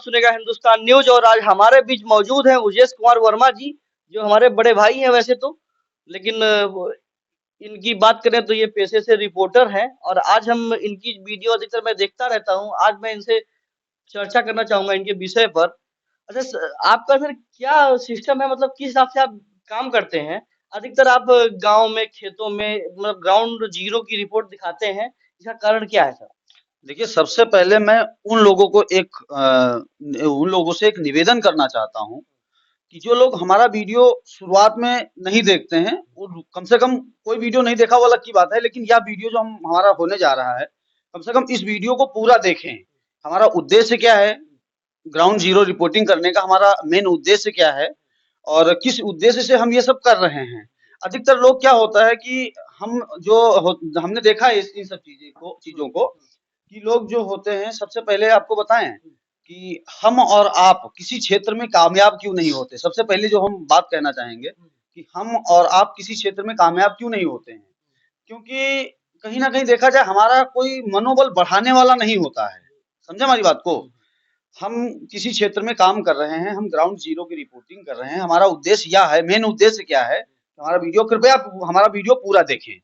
सुनेगा हिंदुस्तान न्यूज और आज हमारे बीच मौजूद हैं उजेश कुमार वर्मा जी, जो हमारे बड़े भाई हैं वैसे तो, लेकिन इनकी बात करें तो ये पेशे से रिपोर्टर हैं और आज हम इनकी वीडियो अधिकतर मैं देखता रहता हूँ। आज मैं इनसे चर्चा करना चाहूंगा इनके विषय पर। अच्छा आपका सर क्या सिस्टम है, मतलब किस हिसाब से आप काम करते हैं? अधिकतर आप गांव में, खेतों में, मतलब ग्राउंड जीरो की रिपोर्ट दिखाते हैं, इसका कारण क्या है सर? देखिए, सबसे पहले मैं उन लोगों से एक निवेदन करना चाहता हूँ कि जो लोग हमारा वीडियो शुरुआत में नहीं देखते हैं, वो कम से कम, कोई वीडियो नहीं देखा वो अलग की बात है, लेकिन यह वीडियो जो हमारा होने जा रहा है, कम से कम इस वीडियो को पूरा देखें। हमारा उद्देश्य क्या है, ग्राउंड जीरो रिपोर्टिंग करने का हमारा मेन उद्देश्य क्या है और किस उद्देश्य से हम ये सब कर रहे हैं। अधिकतर लोग क्या होता है कि हमने देखा है इन सब चीजों को कि लोग जो होते हैं, सबसे पहले आपको बताएं कि हम और आप किसी क्षेत्र में कामयाब क्यों नहीं होते। सबसे पहले जो हम बात कहना चाहेंगे कि हम और आप किसी क्षेत्र में कामयाब क्यों नहीं होते हैं, क्योंकि कहीं ना कहीं देखा जाए हमारा कोई मनोबल बढ़ाने वाला नहीं होता है। समझे हमारी बात को? हम किसी क्षेत्र में काम कर रहे हैं, हम ग्राउंड जीरो की रिपोर्टिंग कर रहे हैं, हमारा उद्देश्य यह है, मेन उद्देश्य क्या है, हमारा वीडियो, कृपया आप हमारा वीडियो पूरा देखें।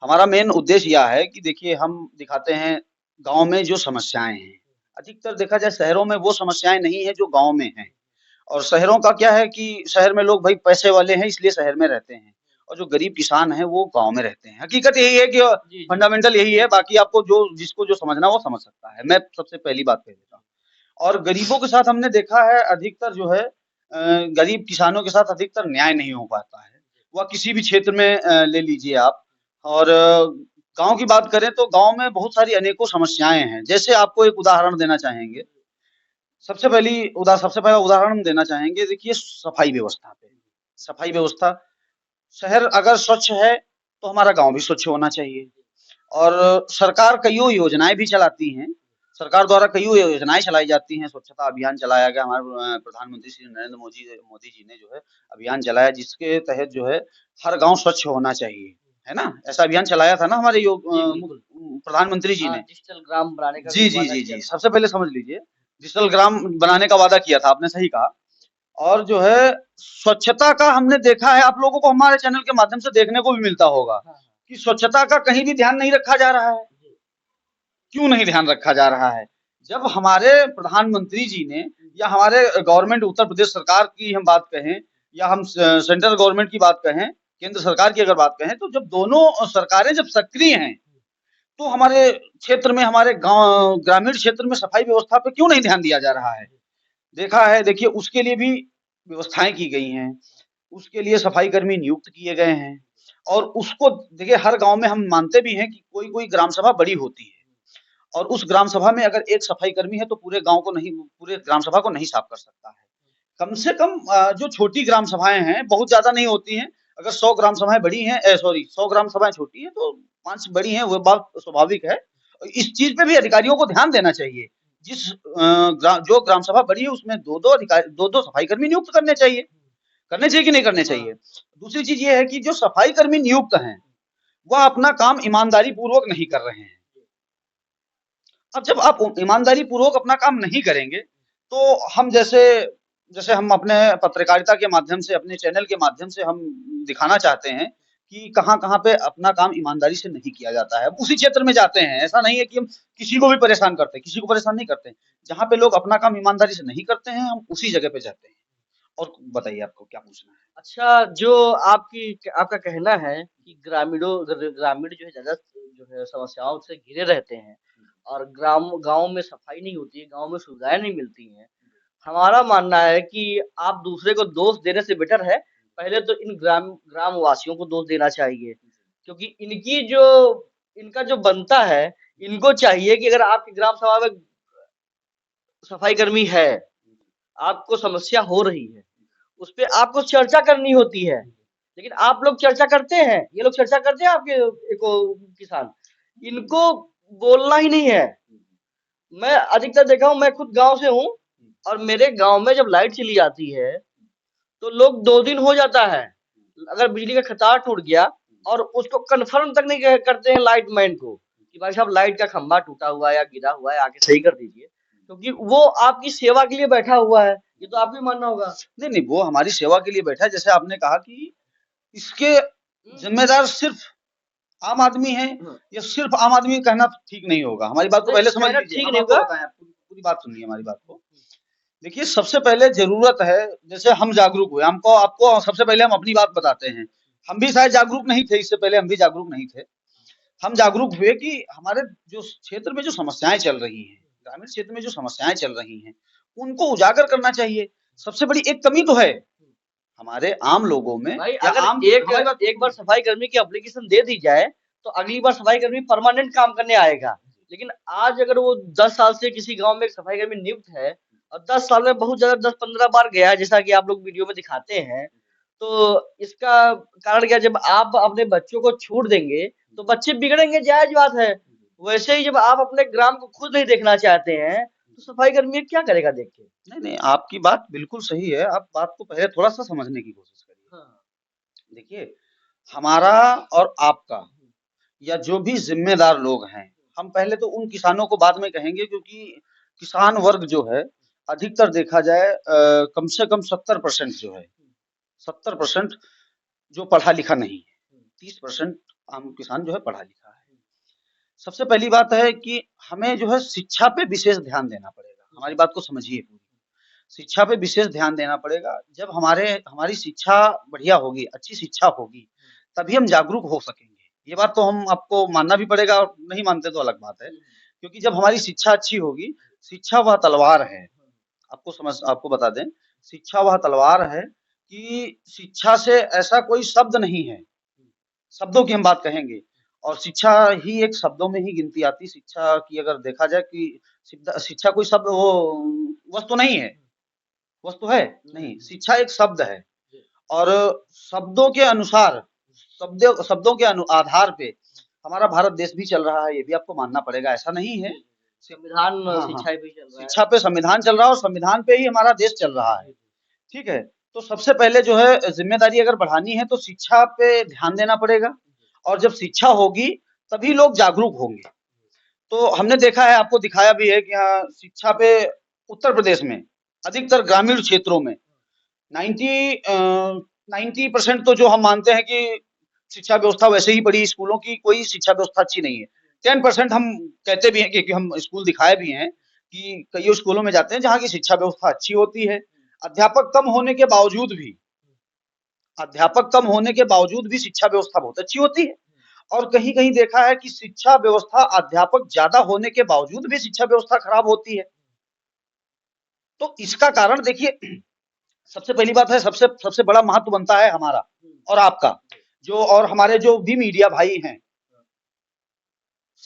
हमारा मेन उद्देश्य यह है कि देखिए, हम दिखाते हैं गांव में जो समस्याएं हैं। अधिकतर देखा जाए शहरों में वो समस्याएं नहीं है जो गांव में हैं, और शहरों का क्या है कि शहर में लोग भाई पैसे वाले हैं इसलिए शहर में रहते हैं, और जो गरीब किसान है वो गांव में रहते हैं। हकीकत यही है कि जी जी। फंडामेंटल यही है, बाकी आपको जिसको जो समझना वो समझ सकता है। मैं सबसे पहली बात कह देता हूँ। और गरीबों के साथ हमने देखा है अधिकतर जो है, गरीब किसानों के साथ अधिकतर न्याय नहीं हो पाता है। वह किसी भी क्षेत्र में ले लीजिए आप। और गांव की बात करें तो गांव में बहुत सारी अनेकों समस्याएं हैं। जैसे आपको एक उदाहरण देना चाहेंगे, सबसे पहला उदाहरण हम देना चाहेंगे, देखिए सफाई व्यवस्था पे। सफाई व्यवस्था, शहर अगर स्वच्छ है तो हमारा गांव भी स्वच्छ होना चाहिए। और सरकार कईयों योजनाएं भी चलाती हैं, सरकार द्वारा कईयों योजनाएं चलाई जाती हैं। स्वच्छता अभियान चलाया गया, हमारे प्रधानमंत्री श्री नरेंद्र मोदी जी ने जो है अभियान चलाया, जिसके तहत जो है हर गांव स्वच्छ होना चाहिए, है ना? ऐसा अभियान चलाया था ना हमारे जी बिल्कुल। प्रधानमंत्री जी हाँ, ने। डिजिटल ग्राम बनाने का जी जी वादा जी किया जी, था। सबसे पहले समझ लीजिए, डिजिटल ग्राम बनाने का वादा किया था, आपने सही कहा। और जो है स्वच्छता का हमने देखा है, आप लोगों को हमारे चैनल के माध्यम से देखने को भी मिलता होगा हाँ हाँ। कि स्वच्छता का कहीं भी ध्यान नहीं रखा जा रहा है। क्यों नहीं ध्यान रखा जा रहा है? जब हमारे प्रधानमंत्री जी ने, या हमारे गवर्नमेंट उत्तर प्रदेश सरकार की हम बात कहें, या हम सेंट्रल गवर्नमेंट की बात कहें, केंद्र सरकार की अगर बात कहें, तो जब दोनों सरकारें जब सक्रिय हैं, तो हमारे क्षेत्र में, हमारे गांव, ग्रामीण क्षेत्र में सफाई व्यवस्था पे क्यों नहीं ध्यान दिया जा रहा है? देखा है, देखिए उसके लिए भी व्यवस्थाएं की गई हैं, उसके लिए सफाई कर्मी नियुक्त किए गए हैं। और उसको देखिए, हर गांव में हम मानते भी हैं कि कोई कोई ग्राम सभा बड़ी होती है, और उस ग्राम सभा में अगर एक सफाई कर्मी है तो पूरे गांव को नहीं, पूरे ग्राम सभा को नहीं साफ कर सकता है। कम से कम जो छोटी ग्राम सभाएं हैं, बहुत ज्यादा नहीं होती हैं। अगर 100 ग्राम सभाएं बड़ी हैं, सॉरी 100 ग्राम सभाएं छोटी हैं तो 5 बड़ी हैं, वो बात स्वाभाविक है। इस चीज पे भी अधिकारियों को ध्यान देना चाहिए। जो ग्राम सभा बड़ी है उसमें दो दो सफाई कर्मी नियुक्त करने चाहिए कि नहीं करने चाहिए? दूसरी चीज ये है कि जो सफाई कर्मी नियुक्त हैं, वह अपना काम ईमानदारी पूर्वक नहीं कर रहे हैं। अब जब आप ईमानदारी पूर्वक अपना काम नहीं करेंगे, तो हम जैसे जैसे हम अपने पत्रकारिता के माध्यम से, अपने चैनल के माध्यम से हम दिखाना चाहते हैं कि कहाँ-कहाँ पे अपना काम ईमानदारी से नहीं किया जाता है। अब उसी क्षेत्र में जाते हैं, ऐसा नहीं है कि हम किसी को भी परेशान करते हैं, किसी को परेशान नहीं करते हैं। जहाँ पे लोग अपना काम ईमानदारी से नहीं करते हैं, हम उसी जगह पे जाते हैं। और बताइए आपको क्या पूछना है? अच्छा, जो आपका कहना है कि ग्रामीण जो है ज़्यादा जो है समस्याओं से घिरे रहते हैं और गाँव में सफाई नहीं होती है, गाँव में सुविधाएँ नहीं मिलती हैं। हमारा मानना है कि आप दूसरे को दोष देने से बेटर है, पहले तो इन ग्रामवासियों को दोष देना चाहिए। क्योंकि इनका जो बनता है, इनको चाहिए कि अगर आपकी ग्राम सभा में सफाई कर्मी है, आपको समस्या हो रही है, उस पे आपको चर्चा करनी होती है। लेकिन आप लोग चर्चा करते हैं, ये लोग चर्चा करते हैं आपके एको किसान, इनको बोलना ही नहीं है। मैं अधिकतर देखा हूँ, मैं खुद गांव से हूँ और मेरे गांव में जब लाइट चली जाती है तो लोग 2 दिन हो जाता है, अगर बिजली का खतार टूट गया और उसको कंफर्म तक नहीं करते हैं लाइट मैन को कि भाई साहब लाइट का खंभा टूटा हुआ है या गिरा हुआ है, आके सही कर दीजिए, क्योंकि वो आपकी सेवा के लिए बैठा हुआ है। ये तो आपको मानना होगा। नहीं नहीं, वो हमारी सेवा के लिए बैठा है। जैसे आपने कहा कि इसके जिम्मेदार सिर्फ आम आदमी है, या सिर्फ आम आदमी कहना ठीक नहीं होगा। हमारी बात को पहले समझ लीजिए, ठीक हम नहीं आपको होगा। बताएं, पूरी बात सुनिए हमारी बात को। देखिए, सबसे पहले जरूरत है, जैसे हम जागरूक हुए, हमको आपको सबसे पहले हम अपनी बात बताते हैं। हम भी शायद जागरूक नहीं थे, इससे पहले हम भी जागरूक नहीं थे। हम जागरूक हुए कि हमारे जो क्षेत्र में जो समस्याएं चल रही हैं, ग्रामीण क्षेत्र में जो समस्याएं चल रही हैं, उनको उजागर करना चाहिए। सबसे बड़ी एक कमी तो है हमारे आम लोगों में, भाई या अगर आम एक बार सफाई कर्मी की एप्लीकेशन दे दी जाए, तो अगली बार सफाई कर्मी परमानेंट काम करने आएगा। लेकिन आज अगर वो 10 साल से किसी गांव में एक सफाई कर्मी नियुक्त है, और 10 साल में बहुत ज्यादा 10-15 बार गया है, जैसा कि आप लोग वीडियो में दिखाते हैं, तो इसका कारण क्या, जब आप अपने बच्चों को छूट देंगे तो बच्चे बिगड़ेंगे, जायज बात है। वैसे ही जब आप अपने ग्राम को खुद नहीं देखना चाहते हैं, तो सफाई कर्मी क्या करेगा देख के। नहीं नहीं, आपकी बात बिल्कुल सही है। आप बात को पहले थोड़ा सा समझने की कोशिश करिए। हाँ। देखिए, हमारा और आपका, या जो भी जिम्मेदार लोग हैं, हम पहले तो उन किसानों को बाद में कहेंगे, क्योंकि किसान वर्ग जो है, अधिकतर देखा जाए कम से कम 70% जो है, 70% जो पढ़ा लिखा नहीं है, 30% आम किसान जो है पढ़ा लिखा है। सबसे पहली बात है कि हमें जो है शिक्षा पे विशेष ध्यान देना पड़ेगा। हमारी बात को समझिए पूरी। शिक्षा पे विशेष ध्यान देना पड़ेगा। जब हमारी शिक्षा बढ़िया होगी, अच्छी शिक्षा होगी, तभी हम जागरूक हो सकेंगे। ये बात तो हम आपको मानना भी पड़ेगा, और नहीं मानते तो अलग बात है। क्योंकि जब हमारी शिक्षा अच्छी होगी, शिक्षा वह तलवार है। आपको बता दें, शिक्षा वह तलवार है कि शिक्षा से ऐसा कोई शब्द नहीं है। शब्दों की हम बात कहेंगे, और शिक्षा ही एक शब्दों में ही गिनती आती। शिक्षा की अगर देखा जाए कि शिक्षा कोई शब्द, वो वस्तु नहीं है। वस्तु है नहीं, शिक्षा एक शब्द है। और शब्दों के अनुसार, शब्दों के आधार पे हमारा भारत देश भी चल रहा है। ये भी आपको मानना पड़ेगा, ऐसा नहीं है। संविधान हाँ हाँ, शिक्षा पे चल रहा है। शिक्षा पे संविधान चल रहा है, और संविधान पे ही हमारा देश चल रहा है। ठीक है, तो सबसे पहले जो है जिम्मेदारी अगर बढ़ानी है, तो शिक्षा पे ध्यान देना पड़ेगा। और जब शिक्षा होगी, तभी लोग जागरूक होंगे। तो हमने देखा है, आपको दिखाया भी है कि हाँ, शिक्षा पे उत्तर प्रदेश में अधिकतर ग्रामीण क्षेत्रों में 90% तो जो हम मानते हैं कि शिक्षा व्यवस्था वैसे ही पड़ी, स्कूलों की कोई शिक्षा व्यवस्था अच्छी नहीं है। 10% हम कहते भी हैं, क्योंकि हम स्कूल दिखाए भी हैं कि कई स्कूलों में जाते हैं जहाँ की शिक्षा व्यवस्था अच्छी होती है। अध्यापक कम होने के बावजूद भी, शिक्षा व्यवस्था बहुत अच्छी होती है। और कहीं कहीं देखा है कि शिक्षा व्यवस्था, अध्यापक ज्यादा होने के बावजूद भी शिक्षा व्यवस्था खराब होती है। तो इसका कारण देखिए, सबसे पहली बात है, सबसे सबसे बड़ा महत्व बनता है हमारा और आपका, जो और हमारे जो भी मीडिया भाई हैं।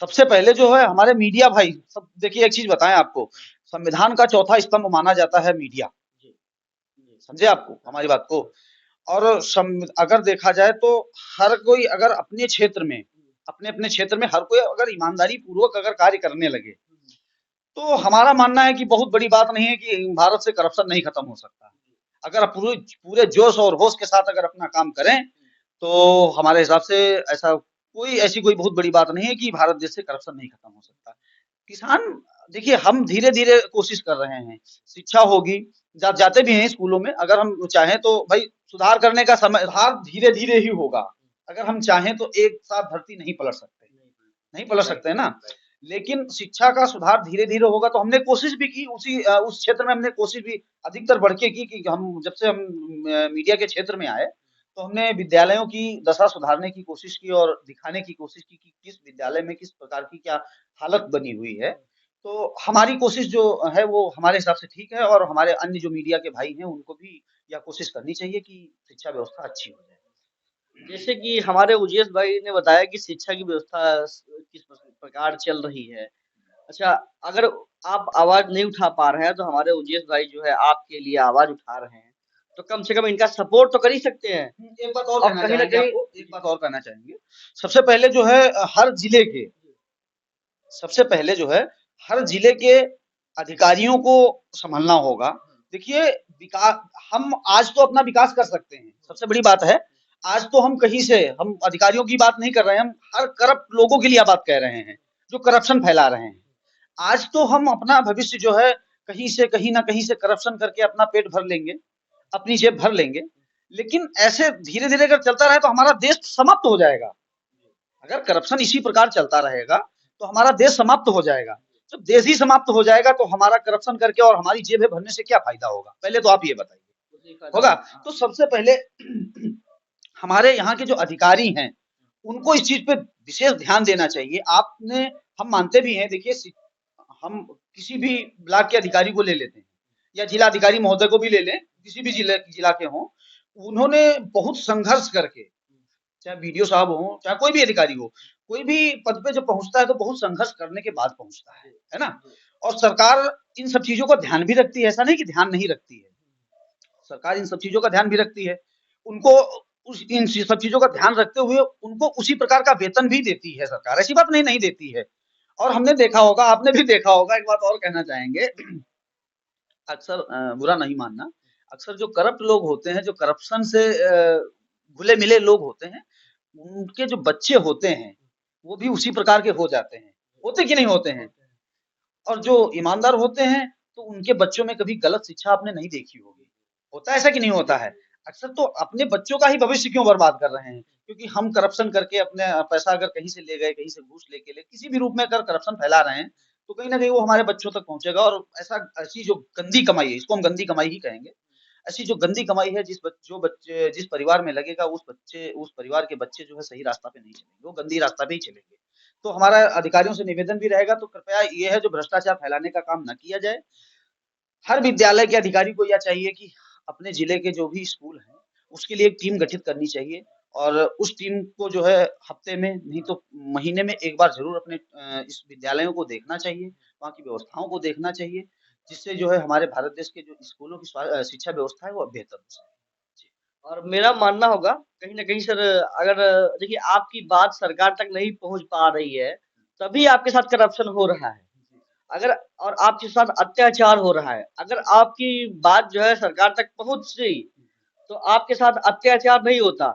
सबसे पहले जो है हमारे मीडिया भाई सब, देखिए एक चीज बताएं आपको, संविधान का चौथा स्तंभ माना जाता है मीडिया। समझे आपको हमारी बात को। और अगर देखा जाए तो हर कोई अगर अपने क्षेत्र में, अपने अपने क्षेत्र में हर कोई अगर ईमानदारी पूर्वक अगर कार्य करने लगे, तो हमारा मानना है कि बहुत बड़ी बात नहीं है कि भारत से करप्शन नहीं खत्म हो सकता। अगर पूरे पूरे जोश और होश के साथ अगर अपना काम करें, तो हमारे हिसाब से ऐसी कोई बहुत बड़ी बात नहीं है कि भारत देश से करप्शन नहीं खत्म हो सकता। किसान, देखिए हम धीरे धीरे कोशिश कर रहे हैं, शिक्षा होगी, जाते भी हैं स्कूलों में। अगर हम चाहें तो भाई, सुधार करने का समय, सुधार धीरे धीरे ही होगा। अगर हम चाहें तो एक साथ धरती नहीं पलट सकते, नहीं पलट सकते है ना। लेकिन शिक्षा का सुधार धीरे धीरे होगा। तो हमने कोशिश भी की, उस क्षेत्र में हमने कोशिश भी अधिकतर बढ़ के की कि हम जब से हम मीडिया के क्षेत्र में आए, तो हमने विद्यालयों की दशा सुधारने की कोशिश की, और दिखाने की कोशिश की कि किस विद्यालय में किस प्रकार की क्या हालत बनी हुई है। तो हमारी कोशिश जो है वो हमारे हिसाब से ठीक है, और हमारे अन्य जो मीडिया के भाई हैं उनको भी यह कोशिश करनी चाहिए कि शिक्षा व्यवस्था अच्छी हो जाए। जैसे कि हमारे उजेश भाई ने बताया कि शिक्षा की व्यवस्था किस प्रकार चल रही है। अच्छा, अगर आप आवाज नहीं उठा पा रहे हैं, तो हमारे उजेश भाई जो है आपके लिए आवाज उठा रहे हैं, तो कम से कम इनका सपोर्ट तो कर ही सकते हैं। एक बात और कहना कहीं ना चाहेंगे कहीं आपको, एक बात और कहना चाहेंगे। सबसे पहले जो है हर जिले के, सबसे पहले जो है हर जिले के अधिकारियों को संभलना होगा। देखिए, विकास, हम आज तो अपना विकास कर सकते हैं, सबसे बड़ी बात है। आज तो हम कहीं से, हम अधिकारियों की बात नहीं कर रहे हैं, हम हर करप्ट लोगों के लिए बात कह रहे हैं। जो करप्शन फैला रहे हैं। आज तो हम अपना भविष्य जो है कहीं से कहीं ना कहीं से करप्शन करके अपना पेट भर लेंगे, अपनी जेब भर लेंगे, लेकिन ऐसे धीरे धीरे अगर चलता रहे तो हमारा देश समाप्त हो जाएगा। अगर करप्शन इसी प्रकार चलता रहेगा तो हमारा देश समाप्त हो जाएगा। जब देश ही समाप्त हो जाएगा तो हमारा करप्शन करके और हमारी जेबें भरने से क्या फायदा होगा? पहले तो आप ये बताइए। होगा तो सबसे पहले हमारे यहाँ के जो अधिकारी हैं उनको इस चीज पे विशेष ध्यान देना चाहिए। आपने हम मानते भी हैं, देखिए हम किसी भी ब्लॉक के अधिकारी को ले लेते हैं या जिला अधिकारी महोदय को भी ले लें, किसी भी जिला के हों, उन्होंने बहुत संघर्ष करके, चाहे बीडीओ साहब हो, चाहे कोई भी अधिकारी हो, कोई भी पद पे जब पहुंचता है तो बहुत संघर्ष करने के बाद पहुंचता है ना? और सरकार इन सब चीजों को ध्यान भी रखती है, ऐसा नहीं कि ध्यान नहीं रखती है। सरकार इन सब चीजों का ध्यान भी रखती है। उनको इन सब चीजों का ध्यान रखते हुए उनको उसी प्रकार का वेतन भी देती है सरकार, ऐसी बात नहीं देती है। और हमने देखा होगा, आपने भी देखा होगा, एक बात और कहना चाहेंगे, अक्सर बुरा नहीं मानना, अक्सर जो करप्ट लोग होते हैं, जो करप्शन से घुले मिले लोग होते हैं, उनके जो बच्चे होते हैं वो भी उसी प्रकार के हो जाते हैं। होते कि नहीं होते हैं? और जो ईमानदार होते हैं तो उनके बच्चों में कभी गलत शिक्षा आपने नहीं देखी होगी। होता है ऐसा कि नहीं होता है? अक्सर तो अपने बच्चों का ही भविष्य क्यों बर्बाद कर रहे हैं? क्योंकि हम करप्शन करके अपने पैसा अगर कहीं से ले गए, कहीं से घूस लेके किसी भी रूप में अगर करप्शन फैला रहे हैं, तो कहीं न कहीं वो हमारे बच्चों तक पहुँचेगा। और ऐसी जो गंदी कमाई है, इसको हम गंदी कमाई ही कहेंगे। ऐसी जो गंदी कमाई है, जो बच्चे जिस परिवार में लगेगा, उस परिवार के बच्चे जो है सही रास्ता पे नहीं चलेंगे, वो गंदी रास्ता पे ही चलेंगे। तो हमारा अधिकारियों से निवेदन भी रहेगा, तो कृपया ये है जो भ्रष्टाचार फैलाने का काम ना किया जाए। हर विद्यालय के अधिकारी को यह चाहिए कि अपने जिले के जो भी स्कूल हैं, उसके लिए एक टीम गठित करनी चाहिए और उस टीम को जो है हफ्ते में नहीं तो महीने में एक बार ज़रूर अपने इस विद्यालयों को देखना चाहिए, वहाँ की व्यवस्थाओं को देखना चाहिए, जिससे जो है हमारे भारत देश के जो स्कूलों की शिक्षा व्यवस्था है वो बेहतर हो सके। जी। और मेरा मानना होगा कहीं न कहीं सर, अगर देखिए आपकी बात सरकार तक नहीं पहुँच पा रही है, तभी आपके साथ करप्शन हो रहा है। अगर और आपके साथ अत्याचार हो रहा है। अगर आपकी बात जो है सरकार तक पहुँच गई, तो आपके साथ अत्याचार नहीं होता।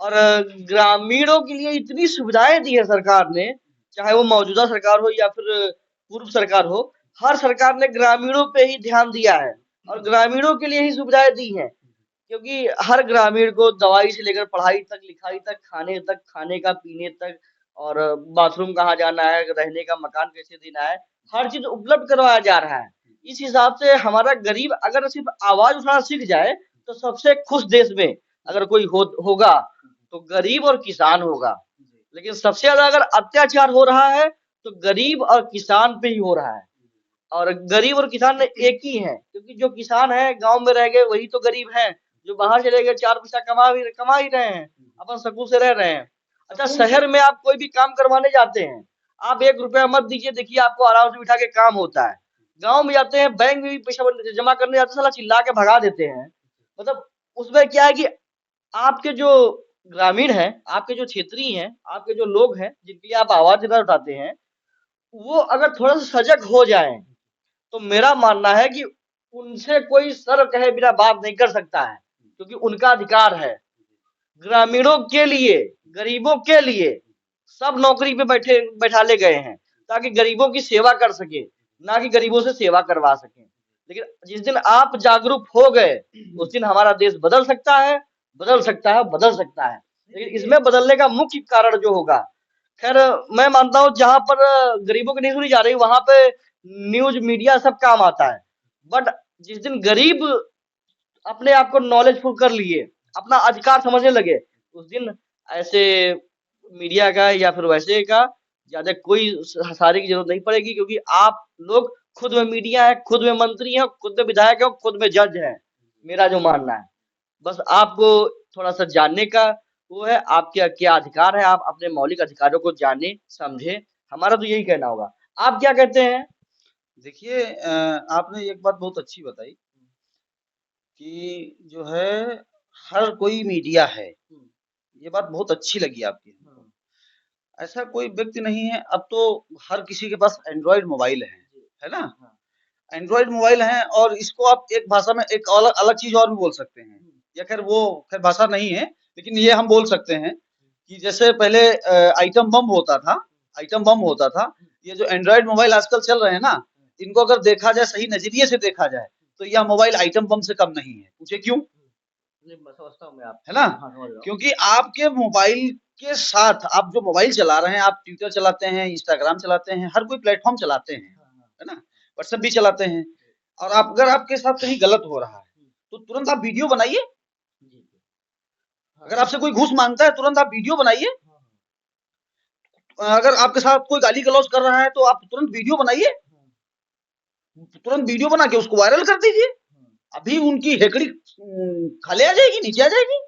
और ग्रामीणों के लिए इतनी सुविधाएँ दी है सरकार ने, चाहे वो मौजूदा सरकार हो या फिर पूर्व सरकार हो, हर सरकार ने ग्रामीणों पे ही ध्यान दिया है और ग्रामीणों के लिए ही सुविधाएँ दी हैं। क्योंकि हर ग्रामीण को दवाई से लेकर पढ़ाई तक, लिखाई तक, खाने तक, खाने का, पीने तक और बाथरूम कहाँ जाना है, रहने का मकान कैसे देना है, हर चीज़ उपलब्ध करवाया जा रहा है। इस हिसाब से हमारा गरीब अगर सिर्फ़ आवाज़ उठाना सीख जाए, तो सबसे खुश देश में अगर कोई होगा, तो गरीब और किसान होगा। लेकिन सबसे ज़्यादा अगर अत्याचार हो रहा है, तो गरीब और किसान पे ही हो रहा है। और गरीब और किसान एक ही हैं, क्योंकि जो किसान हैं गाँव में रह गए वही तो गरीब हैं, जो बाहर चले गए 4 पैसा कमा ही रहे हैं, अपन सुकून से रह रहे हैं। अच्छा, शहर में आप कोई भी काम करवाने जाते हैं, आप 1 रुपया मत दीजिए, देखिए आपको आराम से बिठा के काम होता है। गाँव में जाते हैं, बैंक में भी पैसा जमा करने जाते हैं, साला चिल्ला के भगा देते हैं। मतलब उसमें क्या है कि आपके जो ग्रामीण हैं, आपके जो क्षेत्रीय हैं, आपके जो लोग हैं, जिनके लिए आप आवाज़ इधर उठाते हैं, वो अगर थोड़ा-सा सजग हो जाएँ, तो मेरा मानना है कि उनसे कोई सर कहे बिना बात नहीं कर सकता है, क्योंकि उनका अधिकार है। ग्रामीणों के लिए, गरीबों के लिए सब नौकरी पे बैठाले गए हैं, ताकि गरीबों की सेवा कर सकें, ना कि गरीबों से सेवा करवा सकें। लेकिन जिस दिन आप जागरूक हो गए, उस दिन हमारा देश बदल सकता है, बदल सकता है, बदल सकता है। लेकिन इसमें बदलने का मुख्य कारण जो होगा, खैर मैं मानता हूँ जहाँ पर गरीबों की नहीं सुनी जा रही, वहाँ पे न्यूज़ मीडिया सब काम आता है। बट जिस दिन गरीब अपने आप को नॉलेजफुल कर लिए, अपना अधिकार समझने लगे, उस दिन ऐसे मीडिया का या फिर वैसे का ज़्यादा कोई सहारे की ज़रूरत नहीं पड़ेगी, क्योंकि आप लोग खुद में मीडिया है, खुद में मंत्री हैं, खुद में विधायक हैं, खुद में जज हैं, मेरा जो मानना है। बस आपको थोड़ा-सा जानने का वो है, आपके क्या अधिकार है, आप अपने मौलिक अधिकारों को जानें, समझें, हमारा तो यही कहना होगा। आप क्या कहते हैं? देखिए आपने एक बात बहुत अच्छी बताई कि जो है हर कोई मीडिया है, ये बात बहुत अच्छी लगी आपकी। ऐसा कोई व्यक्ति नहीं है, अब तो हर किसी के पास एंड्रॉयड मोबाइल है ना? एंड्रॉयड मोबाइल है और इसको आप एक भाषा में एक अलग अलग चीज और भी बोल सकते हैं, या खैर वो खैर भाषा नहीं है, लेकिन ये हम बोल सकते हैं कि जैसे पहले आइटम बम होता था, ये जो एंड्रॉइड मोबाइल आजकल चल रहे हैं ना, इनको अगर देखा जाए सही नजरिए से देखा जाए तो यह मोबाइल आइटम बम से कम नहीं है। पूछे क्यों? मैं समझता हूँ मैं आप। है ना? हाँ, समझ रहा हूँ। क्योंकि आपके मोबाइल के साथ आप जो मोबाइल चला रहे हैं, आप ट्विटर चलाते हैं, इंस्टाग्राम चलाते हैं, हर कोई प्लेटफॉर्म चलाते हैं, है ना? व्हाट्सएप भी चलाते हैं। और आप अगर आपके साथ कहीं गलत हो रहा है तो तुरंत आप वीडियो बनाइए। अगर आपसे कोई घूस मांगता है तुरंत आप वीडियो बनाइए। अगर आपके साथ कोई गाली गलौज कर रहा है तो आप तुरंत वीडियो बनाइए, तुरंत वीडियो बना के उसको वायरल कर दीजिए। अभी उनकी हेकड़ी खाले आ जाएगी, नीचे आ जाएगी।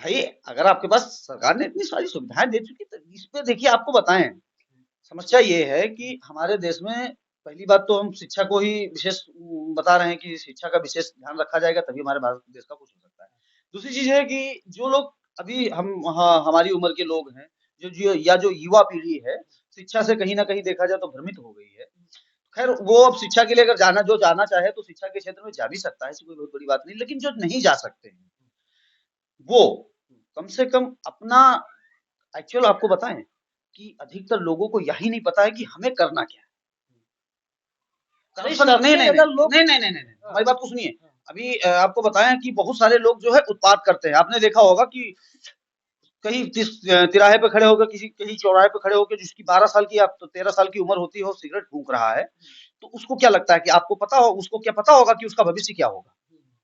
भाई अगर आपके पास सरकार ने इतनी सारी सुविधाएं दे चुकी तो इस पे देखिए, आपको बताएं, समस्या ये है कि हमारे देश में पहली बात तो हम शिक्षा को ही विशेष बता रहे हैं कि शिक्षा का विशेष ध्यान रखा जाएगा तभी हमारे भारत देश का कुछ हो सकता है। दूसरी चीज है कि जो लोग अभी हमारी उम्र के लोग हैं, जो युवा पीढ़ी है, शिक्षा से कहीं ना कहीं देखा जाए तो भ्रमित हो गई है। खैर वो अब शिक्षा के लिए अगर जाना चाहे तो शिक्षा के क्षेत्र में जा भी सकता है, ऐसी कोई बहुत बड़ी बात नहीं। लेकिन जो नहीं जा सकते हैं वो कम से कम अपना एक्चुअल आपको बताएं कि अधिकतर लोगों को यही नहीं पता है कि हमें करना क्या है। करप्शन नहीं नहीं नहीं नहीं नहीं नहीं नहीं, हमारी बात को सुनिए। अभी आपको बताएं कि बहुत सारे लोग जो है उत्पाद करते हैं। आपने देखा होगा कि कहीं तिराहे पे खड़े होकर, किसी कहीं चौराहे पे खड़े होकर, जिसकी 12 साल की या 13 साल की उम्र होती है, सिगरेट फूंक रहा है, तो उसको क्या लगता है कि आपको पता हो, उसको क्या पता होगा कि उसका भविष्य क्या होगा?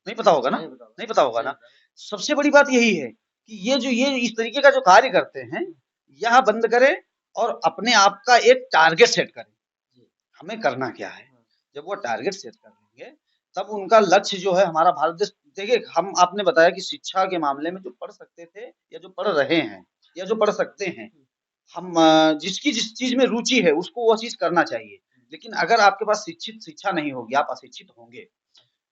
नहीं पता होगा ना, नहीं पता होगा ना। सबसे बड़ी बात यही है कि ये इस तरीके का जो कार्य करते हैं, यह बंद करें और अपने आप का एक टारगेट सेट करें, हमें करना क्या है। जब वो टारगेट सेट कर लेंगे तब उनका लक्ष्य जो है हमारा भारत देश, देखिए हम आपने बताया कि शिक्षा के मामले में जो पढ़ सकते थे या जो पढ़ रहे हैं या जो पढ़ सकते हैं, हम जिसकी जिस चीज में रुचि है उसको वो चीज करना चाहिए। लेकिन अगर आपके पास शिक्षित शिक्षा नहीं होगी, आप अशिक्षित होंगे,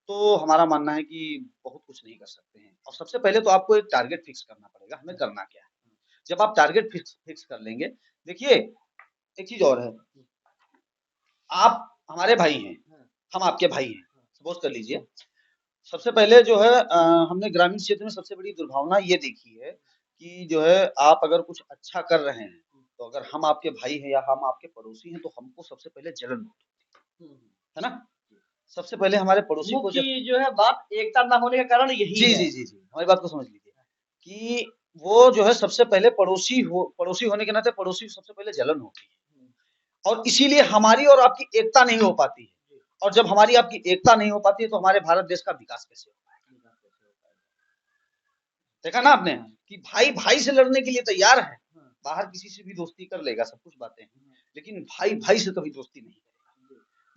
तो हमारा मानना है कि बहुत कुछ नहीं कर सकते हैं। और सबसे पहले तो आपको एक टारगेट फिक्स करना पड़ेगा, हमें करना क्या है। जब आप टारगेट फिक्स कर लेंगे, देखिए एक चीज और है, आप हमारे भाई हैं, हम आपके भाई हैं, सपोज कर लीजिए। सबसे पहले जो है हमने ग्रामीण क्षेत्र में सबसे बड़ी दुर्भावना ये देखी है कि जो है आप अगर कुछ अच्छा कर रहे हैं तो अगर हम आपके भाई हैं या हम आपके पड़ोसी हैं तो हमको सबसे पहले जलन होती है ना। सबसे पहले हमारे पड़ोसी को जो है बात एकता ना होने का कारण यही जी है। जी जी जी, हमारी बात को समझ लीजिए कि वो जो है सबसे पहले पड़ोसी होने के नाते पड़ोसी को सबसे पहले जलन होती है, और इसीलिए हमारी और आपकी एकता नहीं हो पाती है। और जब हमारी आपकी एकता नहीं हो पाती है तो हमारे भारत देश का विकास कैसे होगा? देखा ना आपने कि भाई भाई से लड़ने के लिए तैयार है, बाहर किसी से भी दोस्ती कर लेगा, सब कुछ बातें हैं, लेकिन भाई भाई से कभी दोस्ती नहीं करेगा।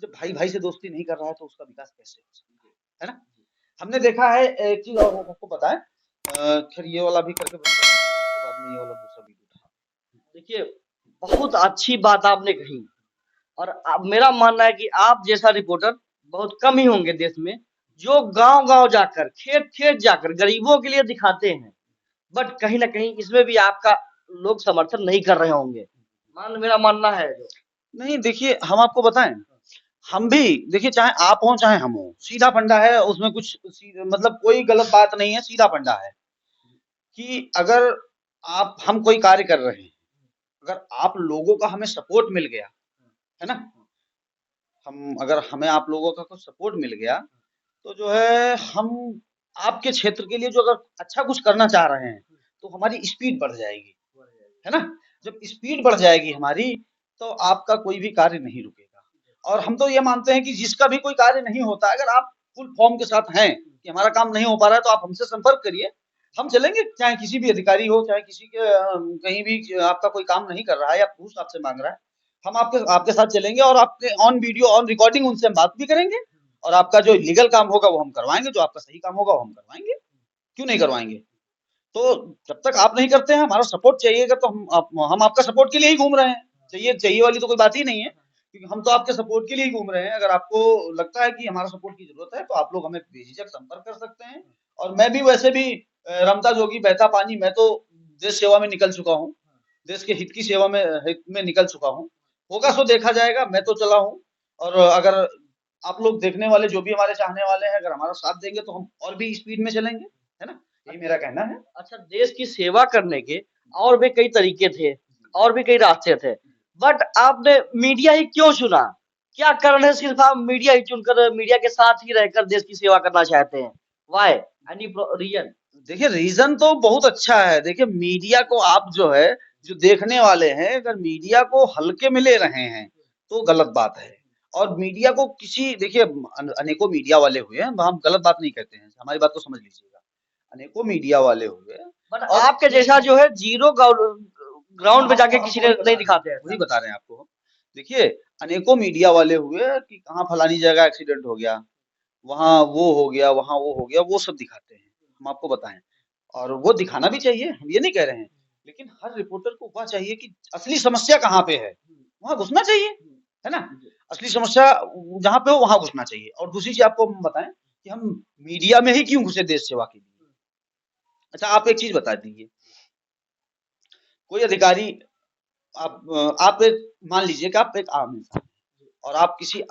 जब भाई भाई से दोस्ती नहीं कर रहा है तो उसका विकास कैसे हो सकता है ना। हमने देखा है एक चीज और आपको बताएं, खैर ये वाला भी करके उसके बाद में ये वाला दूसरा वीडियो था। देखिए बहुत अच्छी बात आपने कही, और अब मेरा मानना है कि आप जैसा रिपोर्टर बहुत कम ही होंगे देश में जो गांव-गांव जाकर, खेत-खेत जाकर गरीबों के लिए दिखाते हैं। बट कहीं न कहीं इसमें भी आपका लोग समर्थन नहीं कर रहे होंगे। मेरा मानना है जो। नहीं देखिए, हम आपको बताएं, हम भी देखिए, चाहे आप हो चाहे हम हो, सीधा फंडा है उसमें, कुछ मतलब कोई गलत बात नहीं है, सीधा फंडा है कि अगर आप हम कोई कार्य कर रहे हैं, अगर आप लोगों का हमें सपोर्ट मिल गया, है ना, हम अगर हमें आप लोगों का कुछ सपोर्ट मिल गया तो जो है हम आपके क्षेत्र के लिए जो अगर अच्छा कुछ करना चाह रहे हैं तो हमारी स्पीड बढ़ जाएगी, है ना। जब स्पीड बढ़ जाएगी हमारी तो आपका कोई भी कार्य नहीं रुकेगा। और हम तो ये मानते हैं कि जिसका भी कोई कार्य नहीं होता, अगर आप फुल फॉर्म के साथ हैं कि हमारा काम नहीं हो पा रहा है तो आप हमसे संपर्क करिए, हम चलेंगे। चाहे किसी भी अधिकारी हो, चाहे किसी के कहीं भी आपका कोई काम नहीं कर रहा है या घूस आपसे मांग रहा है, हम आपके आपके साथ चलेंगे और आपके ऑन वीडियो ऑन रिकॉर्डिंग उनसे हम बात भी करेंगे, और आपका जो लीगल काम होगा वो हम करवाएंगे, जो आपका सही काम होगा वो हम करवाएंगे। क्यों नहीं करवाएंगे? तो जब तक आप नहीं करते हैं, हमारा सपोर्ट चाहिएगा तो हम आपका सपोर्ट के लिए ही घूम रहे हैं। चाहिए चाहिए वाली तो कोई बात ही नहीं है, क्योंकि हम तो आपके सपोर्ट के लिए ही घूम रहे हैं। अगर आपको लगता है कि हमारा सपोर्ट की जरूरत है तो आप लोग हमें बेझिझक संपर्क कर सकते हैं। और मैं भी वैसे भी रमता जोगी बहता पानी, मैं तो देश सेवा में निकल चुका हूँ, देश के हित की सेवा में हित में निकल चुका हूँ। होगा सो देखा जाएगा, मैं तो चला हूँ। और अगर आप लोग देखने वाले जो भी हमारे चाहने वाले हैं अगर हमारा साथ देंगे तो हम और भी स्पीड में चलेंगे, है ना, यही मेरा कहना है। अच्छा, देश की सेवा करने के और भी कई तरीके थे, और भी कई रास्ते थे, बट आपने मीडिया ही क्यों चुना? क्या कारण है सिर्फ आप मीडिया ही चुनकर मीडिया के साथ ही रहकर देश की सेवा करना चाहते हैं? व्हाई? Any reason? देखिए रीजन तो बहुत अच्छा है। देखिए मीडिया को आप जो है, जो देखने वाले हैं, अगर मीडिया को हल्के में ले रहे हैं तो गलत बात है। और मीडिया को किसी, देखिए अनेकों मीडिया वाले हुए हैं, हम गलत बात नहीं कहते हैं, हमारी बात को समझ लीजिएगा। अनेकों मीडिया वाले हुए बट और आपके जैसा जो है जीरो ग्राउंड पे जाके किसी ने नहीं दिखाते हैं। वही बता रहे हैं आपको हम। देखिए अनेकों मीडिया वाले हुए कि कहाँ फलानी जगह एक्सीडेंट हो गया, वहाँ वो हो गया, वहाँ वो हो गया, वो सब दिखाते हैं। हम आपको बताएं, और वो दिखाना भी चाहिए, हम ये नहीं कह रहे हैं, लेकिन हर रिपोर्टर को वह चाहिए कि असली समस्या कहाँ पे है, वहां घुसना चाहिए, है ना। असली समस्या जहाँ पे हो वहां घुसना चाहिए। और दूसरी चीज आपको हम बताएं कि हम मीडिया में ही क्यों घुसे देश सेवा के लिए। अच्छा आप एक चीज बता दीजिए, कोई अधिकारी, आप एक मान लीजिए कि आप एक आम इंसान हैं और आप किसी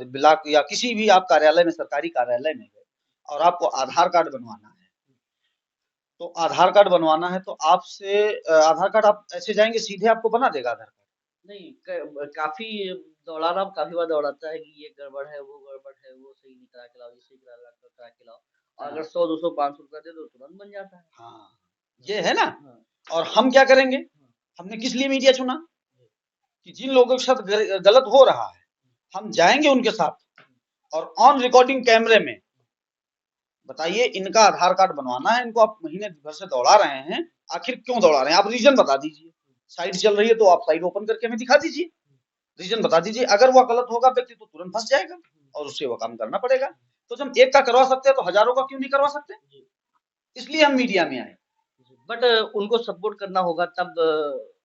ब्लॉक या किसी भी आप कार्यालय में, सरकारी कार्यालय में गए और आपको आधार कार्ड बनवाना है, तो आधार कार्ड बनवाना है तो आपसे आधार कार्ड आप ऐसे जाएंगे सीधे आपको बना देगा आधार कार्ड? नहीं, काफी दौड़ाना, काफी बार दौड़ाता है कि ये गड़बड़ है, वो गड़बड़ है, वो सही नहीं करा के लाओ, ये सही करा के लाओ। और अगर 100 200 500 रुपया दे दो तुरंत बन जाता है। हाँ ये है ना। हाँ। और हम क्या करेंगे, हमने किस लिए मीडिया चुना कि जिन लोगों के साथ गलत हो रहा है हम जाएंगे उनके साथ और ऑन रिकॉर्डिंग कैमरे में बताइए इनका आधार कार्ड बनवाना है, इनको आप महीने भर से दौड़ा रहे हैं, आखिर क्यों दौड़ा रहे हैं, आप रीजन बता दीजिए। साइट चल रही है तो आप साइट ओपन करके हमें दिखा दीजिए, रीजन बता दीजिए। अगर वह गलत होगा व्यक्ति तो तुरंत फंस जाएगा और उससे वो काम करना पड़ेगा। तो जब एक का करवा सकते हैं तो हजारों का क्यों नहीं करवा सकते, इसलिए हम मीडिया में आए। बट उनको सपोर्ट करना होगा तब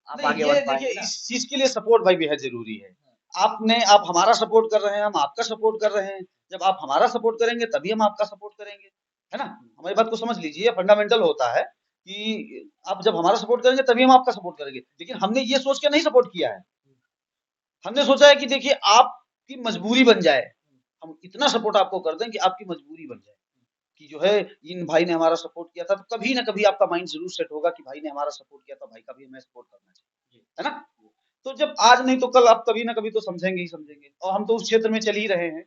आप नहीं आगे ये बढ़ देखिए पाएंगे ना। इस चीज के लिए सपोर्ट भाई बेहद जरूरी है। आप हमारा सपोर्ट कर रहे हैं, हम आपका सपोर्ट कर रहे हैं। जब आप हमारा सपोर्ट करेंगे तभी हम आपका सपोर्ट करेंगे, है ना। हमारी बात को समझ लीजिए, फंडामेंटल होता है कि आप जब हमारा सपोर्ट करेंगे तभी हम आपका सपोर्ट करेंगे। लेकिन हमने ये सोच के नहीं सपोर्ट किया है, हमने सोचा है कि देखिए आपकी मजबूरी बन जाए, हम इतना सपोर्ट आपको कर दें कि आपकी मजबूरी बन जाए कि जो है इन भाई ने हमारा सपोर्ट किया था, तो कभी ना कभी आपका माइंड जरूर सेट होगा कि भाई ने हमारा सपोर्ट किया था, भाई का भी हमें सपोर्ट करना चाहिए, है ना। तो जब आज नहीं तो कल आप कभी ना कभी तो समझेंगे ही समझेंगे, और हम तो उस क्षेत्र में चल ही रहे हैं।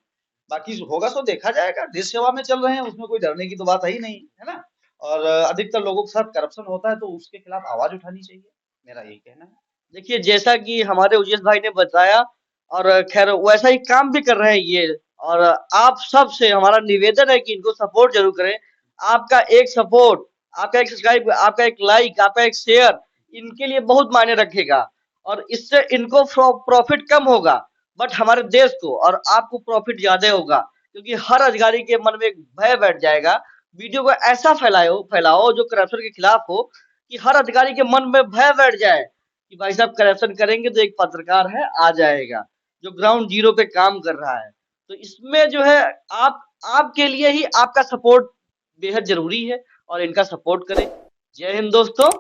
बाकी होगा सो देखा जाएगा, देश सेवा में चल रहे हैं, उसमें कोई डरने की तो बात है ही नहीं, है ना। और अधिकतर लोगों के साथ करप्शन होता है तो उसके खिलाफ आवाज उठानी चाहिए, मेरा यही कहना है। देखिए जैसा कि हमारे उजेश भाई ने बताया, और खैर वैसा ही काम भी कर रहे हैं ये। और आप सब से हमारा निवेदन है कि इनको सपोर्ट जरूर करें। आपका एक सपोर्ट, आपका एक सब्सक्राइब, आपका एक लाइक, आपका एक शेयर इनके लिए बहुत मायने रखेगा। और इससे इनको प्रॉफिट कम होगा, बट हमारे देश को और आपको प्रॉफिट ज्यादा होगा, क्योंकि हर अधिकारी के मन में एक भय बैठ जाएगा। वीडियो को ऐसा फैलाओ फैलाओ जो करप्शन के खिलाफ हो, कि हर अधिकारी के मन में भय बैठ जाए कि भाई साहब करप्शन करेंगे तो एक पत्रकार है आ जाएगा जो ग्राउंड जीरो पे काम कर रहा है। तो इसमें जो है आप आपके लिए ही आपका सपोर्ट बेहद जरूरी है, और इनका सपोर्ट करें। जय हिंद दोस्तों।